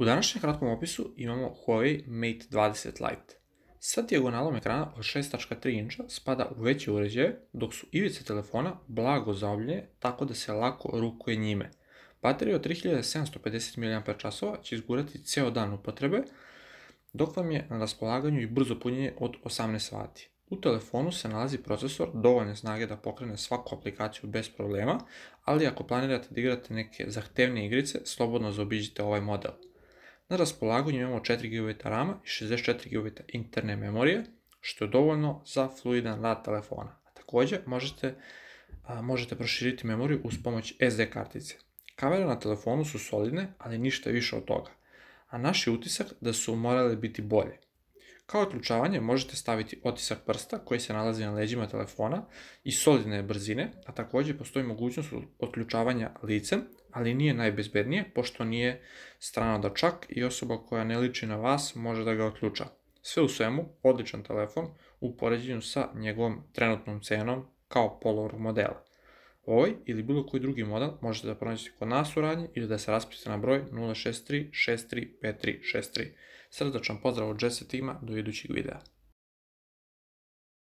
U današnjem kratkom opisu imamo Huawei Mate 20 Lite. Sa dijagonalom ekrana od 6.3 inča spada u veće uređaje, dok su ivice telefona blago zaobljene tako da se lako rukuje njime. Baterija od 3750 mAh će izgurati ceo dan upotrebe, dok vam je na raspolaganju i brzo punjenje od 18 W. U telefonu se nalazi procesor dovoljne snage da pokrene svaku aplikaciju bez problema, ali ako planirate da igrate neke zahtevnije igrice, slobodno zaobiđite ovaj model. Na raspolaganju imamo 4 GB RAM i 64 GB interne memorije, što je dovoljno za fluidan rad telefona. A takođe možete proširiti memoriju uz pomoć SD kartice. Kamere na telefonu su solidne, ali ništa više od toga. A naš je utisak da su morale biti bolje. Kao otključavanje možete staviti otisak prsta koji se nalazi na leđima telefona i solidne brzine, a takođe postoji mogućnost otključavanja licem, ali nije najbezbednije pošto nije strana dočak i osoba koja ne liči na vas može da ga otključa. Sve u svemu, odličan telefon u poređenju sa njegovom trenutnom cenom kao polovog modela. Ovaj ili bilo koji drugi model možete da pronađete kod nas u radnji ili da se raspišete na broj 063 63 53 63. Srdačan pozdrav od Jesse tima, do idućeg videa.